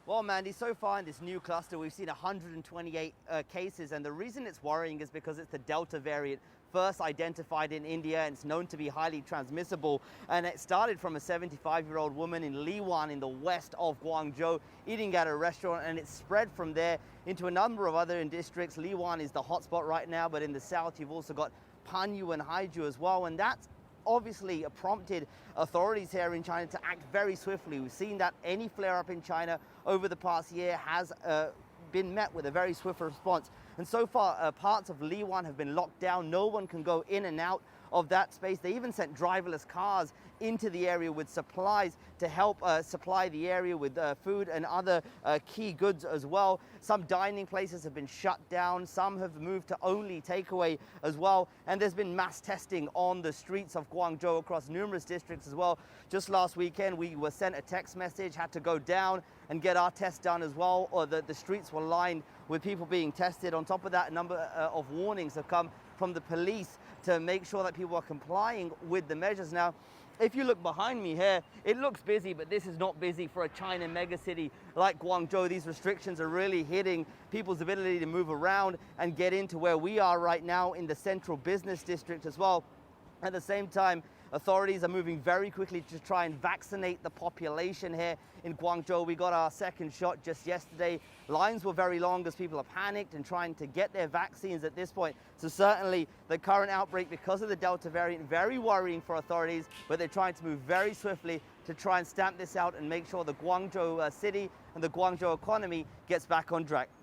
Well, Mandy, so far in this new cluster, we've seen 128 cases, and the reason it's worrying is because it's the Delta variant, first identified in India, and it's known to be highly transmissible. And it started from a 75-year-old woman in Liwan in the west of Guangzhou, eating at a restaurant, and it's spread from there into a number of other districts. Liwan is the hotspot right now, but in the south, you've also got Panyu and Haizhu as well, and that's obviously prompted authorities here in China to act very swiftly. We've seen that any flare-up in China over the past year has been met with a very swift response. And so far, parts of Liwan have been locked down. No one can go in and out of that space. They even sent driverless cars into the area with supplies to help supply the area with food and other key goods as well. Some dining places have been shut down. Some have moved to only takeaway as well. And there's been mass testing on the streets of Guangzhou across numerous districts as well. Just last weekend, we were sent a text message, had to go down and get our test done as well, or the streets were lined with people being tested. On top of that, a number of warnings have come from the police to make sure that people are complying with the measures. Now, if you look behind me here, it looks busy, but this is not busy for a China megacity like Guangzhou. These restrictions are really hitting people's ability to move around and get into where we are right now in the central business district as well. At the same time, authorities are moving very quickly to try and vaccinate the population here in Guangzhou. We got our second shot just yesterday. Lines were very long as people are panicked and trying to get their vaccines at this point. So certainly the current outbreak, because of the Delta variant, very worrying for authorities, but they're trying to move very swiftly to try and stamp this out and make sure the Guangzhou city and the Guangzhou economy gets back on track.